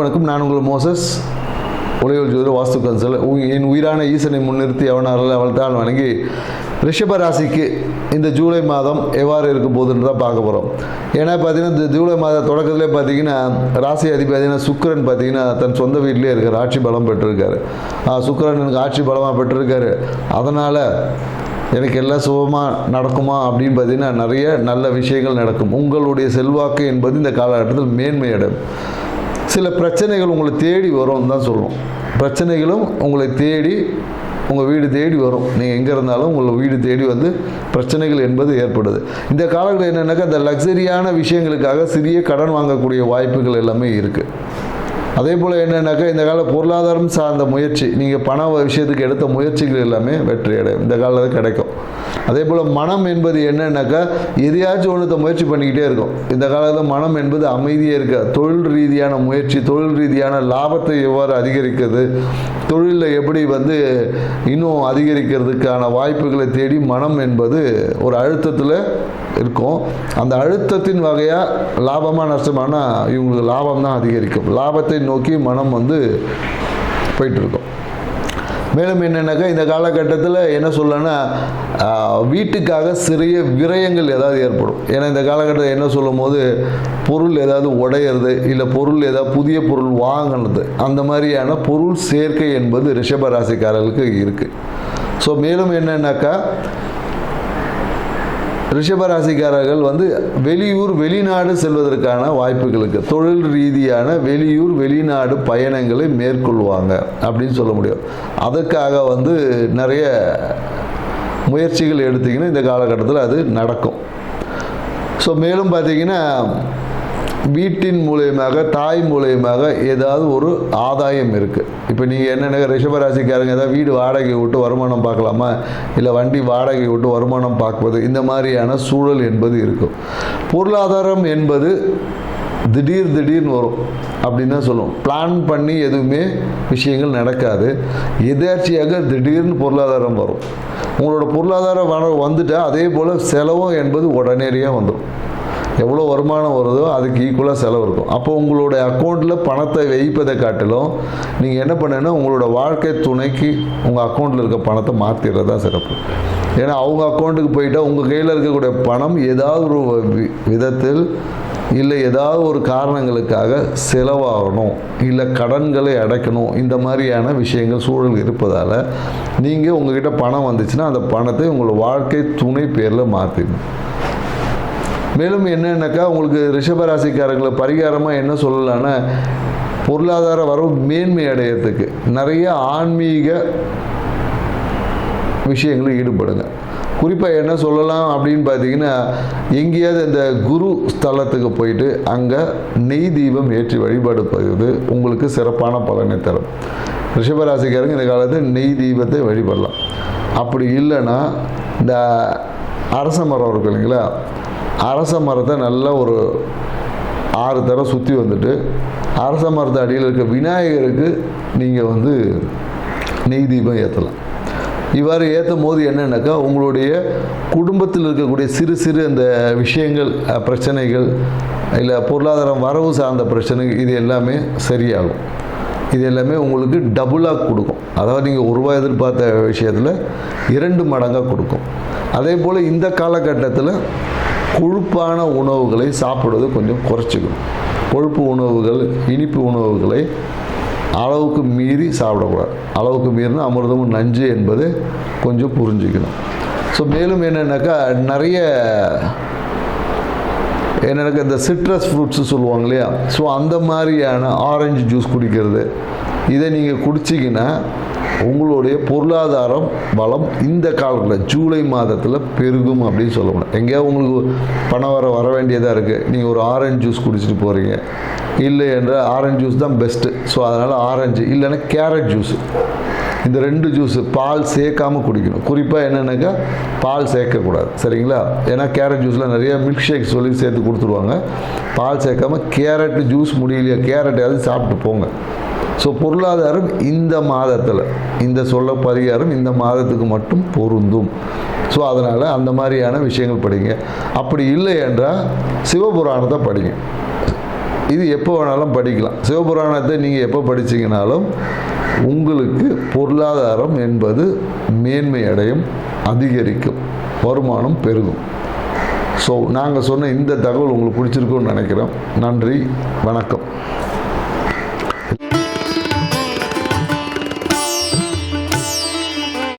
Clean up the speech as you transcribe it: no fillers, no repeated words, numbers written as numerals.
வணக்கம். நான் உங்கள் மோசஸ், உலகில் ஜோதிட வாஸ்து கன்சல். என் உயிரான ஈசனை முன்னிறுத்தி அவனால் அவள்தான் வணங்கி ரிஷப ராசிக்கு இந்த ஜூலை மாதம் எவ்வாறு இருக்க போகுதுன்னு தான் பார்க்க போகிறோம். ஏன்னா பார்த்தீங்கன்னா இந்த ஜூலை மாத தொடக்கத்திலே பார்த்தீங்கன்னா ராசி அதிபதினா சுக்கிரன் பார்த்தீங்கன்னா தன் சொந்த வீட்டிலே இருக்கார், ஆட்சி பலம் பெற்றிருக்காரு. சுக்கிரன் எனக்கு ஆட்சி பலமாக பெற்றிருக்காரு, அதனால் எனக்கு எல்லாம் சுபமாக நடக்குமா அப்படின்னு பார்த்தீங்கன்னா நிறைய நல்ல விஷயங்கள் நடக்கும். உங்களுடைய செல்வாக்கு என்பது இந்த காலகட்டத்தில் மேன்மையடையும். சில பிரச்சனைகள் உங்களை தேடி வரும் தான் சொல்லணும். பிரச்சனைகளும் உங்களை தேடி உங்கள் வீடு தேடி வரும். நீங்கள் எங்கே இருந்தாலும் உங்கள் வீடு தேடி வந்து பிரச்சனைகள் என்பது ஏற்படுது. இந்த காலத்தில் என்னென்னாக்கா இந்த லக்ஸரியான விஷயங்களுக்காக சிறிய கடன் வாங்கக்கூடிய வாய்ப்புகள் எல்லாமே இருக்குது. அதே போல் என்னென்னாக்கா இந்த கால பொருளாதாரம் சார்ந்த முயற்சி, நீங்கள் பண விஷயத்துக்கு எடுத்த முயற்சிகள் எல்லாமே வெற்றி அடையும், இந்த காலத்தில் கிடைக்கும். அதே போல் மனம் என்பது என்னன்னாக்கா எதையாச்சும் ஒன்றத்தை முயற்சி பண்ணிக்கிட்டே இருக்கும். இந்த காலத்தில் மனம் என்பது அமைதியாக இருக்க. தொழில் ரீதியான முயற்சி, தொழில் ரீதியான லாபத்தை எவ்வாறு அதிகரிக்கிறது, தொழிலில் எப்படி வந்து இன்னும் அதிகரிக்கிறதுக்கான வாய்ப்புகளை தேடி மனம் என்பது ஒரு அழுத்தத்தில் இருக்கும். அந்த அழுத்தத்தின் வகையாக லாபமாக நஷ்டமானா இவங்களுக்கு லாபம் தான் அதிகரிக்கும். லாபத்தை நோக்கி மனம் வந்து போயிட்டுருக்கும். மேலும் என்னென்னாக்கா இந்த காலகட்டத்தில் என்ன சொல்லணும்னா வீட்டுக்காக சிறிய விரயங்கள் ஏதாவது ஏற்படும். ஏன்னா இந்த காலகட்டத்தில் என்ன சொல்லும் போது பொருள் ஏதாவது உடையிறது, இல்லை பொருள் ஏதாவது புதிய பொருள் வாங்கினது, அந்த மாதிரியான பொருள் சேர்க்கை என்பது ரிஷபராசிக்காரர்களுக்கு இருக்குது. ஸோ மேலும் என்னென்னாக்கா ரிஷபராசிக்காரர்கள் வந்து வெளியூர் வெளிநாடு செல்வதற்கான வாய்ப்புகளுக்கு தொழில் ரீதியான வெளியூர் வெளிநாடு பயணங்களை மேற்கொள்வாங்க அப்படின்னு சொல்ல முடியும். அதுக்காக வந்து நிறைய முயற்சிகள் எடுத்திங்கன்னா இந்த காலகட்டத்தில் அது நடக்கும். ஸோ மேலும் பார்த்திங்கன்னா வீட்டின் மூலியமாக தாய் மூலியமாக ஏதாவது ஒரு ஆதாயம் இருக்குது. இப்போ நீங்கள் என்னென்ன ரிஷபராசிக்காரங்க ஏதாவது வீடு வாடகை விட்டு வருமானம் பார்க்கலாமா, இல்லை வண்டி வாடகை விட்டு வருமானம் பார்ப்பது, இந்த மாதிரியான சூழல் என்பது இருக்கும். பொருளாதாரம் என்பது திடீர்னு வரும் அப்படின்னு தான் சொல்லுவோம். பிளான் பண்ணி எதுவுமே விஷயங்கள் நடக்காது. எதாச்சியாக திடீர்னு பொருளாதாரம் வரும். உங்களோட பொருளாதாரம் வந்துட்டால் அதே போல் செலவும் என்பது உடனடியாக வந்துடும். எவ்வளோ வருமானம் வருதோ அதுக்கு ஈக்குவலாக செலவு இருக்கும். அப்போ உங்களுடைய அக்கௌண்ட்டில் பணத்தை வைப்பதை காட்டிலும் நீங்கள் என்ன பண்ணுன்னா உங்களோட வாழ்க்கை துணைக்கு உங்கள் அக்கௌண்ட்டில் இருக்க பணத்தை மாற்றிடுறது தான் சிறப்பு. ஏன்னா அவங்க அக்கௌண்ட்டுக்கு போயிட்டால் உங்கள் கையில் இருக்கக்கூடிய பணம் ஏதாவது ஒரு விதத்தில் இல்லை ஏதாவது ஒரு காரணங்களுக்காக செலவாகணும், இல்லை கடன்களை அடைக்கணும், இந்த மாதிரியான விஷயங்கள் சூழல் இருப்பதால் நீங்கள் உங்கள்கிட்ட பணம் வந்துச்சுன்னா அந்த பணத்தை உங்களோட வாழ்க்கை துணை பேரில் மாற்றிடணும். மேலும் என்னன்னாக்கா உங்களுக்கு ரிஷபராசிக்காரங்களை பரிகாரமாக என்ன சொல்லலான்னா பொருளாதார வரவு மேன்மை அடையிறதுக்கு நிறைய ஆன்மீக விஷயங்களில் ஈடுபடுங்க. குறிப்பாக என்ன சொல்லலாம் அப்படின்னு பார்த்தீங்கன்னா எங்கேயாவது இந்த குரு ஸ்தலத்துக்கு போயிட்டு அங்கே நெய் தீபம் ஏற்றி வழிபடுவது உங்களுக்கு சிறப்பான பலனை தரும். ரிஷபராசிக்காரங்க இந்த காலத்தில் நெய் தீபத்தை வழிபடலாம். அப்படி இல்லைன்னா இந்த அரச மரம் இருக்கு இல்லைங்களா, அரச மரத்தை நல்லா ஒரு 6 தடவை சுற்றி வந்துட்டு அரச மரத்தை அடியில் இருக்க விநாயகருக்கு நீங்கள் வந்து நெய் தீபம் ஏற்றலாம். இவ்வாறு ஏற்றும் போது என்னென்னாக்கா உங்களுடைய குடும்பத்தில் இருக்கக்கூடிய சிறு அந்த விஷயங்கள், பிரச்சனைகள், இல்லை பொருளாதாரம் வரவு சார்ந்த பிரச்சனைகள், இது எல்லாமே சரியாகும். இது எல்லாமே உங்களுக்கு டபுளாக கொடுக்கும். அதாவது நீங்கள் ₹1 எதிர்பார்த்த விஷயத்தில் 2 மடங்காக கொடுக்கும். அதே போல் இந்த காலகட்டத்தில் கொழுப்பான உணவுகளை சாப்பிடுவது கொஞ்சம் குறைச்சிக்கணும். கொழுப்பு உணவுகள், இனிப்பு உணவுகளை அளவுக்கு மீறி சாப்பிடக்கூடாது. அளவுக்கு மீறினா அமிர்தமும் நஞ்சு என்பது கொஞ்சம் புரிஞ்சுக்கணும். ஸோ மேலும் என்னென்னாக்கா நிறைய இந்த சிட்ரஸ் ஃப்ரூட்ஸு சொல்லுவாங்க இல்லையா, ஸோ அந்த மாதிரியான ஆரஞ்சு ஜூஸ் குடிக்கிறது, இதை நீங்கள் குடிச்சிங்கன்னா உங்களுடைய பொருளாதாரம் பலம் இந்த காலத்தில் ஜூலை மாதத்தில் பெருகும் அப்படின்னு சொல்ல முடியும். எங்கேயாவது உங்களுக்கு பணம் வர வேண்டியதாக இருக்குது, நீங்கள் ஒரு ஆரஞ்சு ஜூஸ் குடிச்சிட்டு போகிறீங்க, இல்லை என்ற ஆரஞ்சு ஜூஸ் தான் பெஸ்ட்டு. ஸோ அதனால் ஆரஞ்சு இல்லைன்னா கேரட் ஜூஸு, இந்த 2 ஜூஸு பால் சேர்க்காமல் குடிக்கணும். குறிப்பாக என்னென்னாக்கா பால் சேர்க்கக்கூடாது, சரிங்களா? ஏன்னா கேரட் ஜூஸில் நிறைய மில்க் ஷேக் சொல்லி சேர்த்து கொடுத்துருவாங்க. பால் சேர்க்காமல் கேரட் ஜூஸ் முடியலையா கேரட்டையாவது சாப்பிட்டு போங்க. ஸோ பொருளாதாரம் இந்த மாதத்தில் இந்த சொல்ல பரிகாரம் இந்த மாதத்துக்கு மட்டும் பொருந்தும். ஸோ அதனால் அந்த மாதிரியான விஷயங்கள் படிங்க. அப்படி இல்லை என்றால் சிவபுராணத்தை படிங்க. இது எப்போ வேணாலும் படிக்கலாம். சிவபுராணத்தை நீங்கள் எப்போ படிச்சீங்கனாலும் உங்களுக்கு பொருளாதாரம் என்பது மேன்மை அடையும், அதிகரிக்கும், வருமானம் பெருகும். ஸோ நாங்கள் சொன்ன இந்த தகவல் உங்களுக்கு பிடிச்சிருக்குன்னு நினைக்கிறோம். நன்றி, வணக்கம்.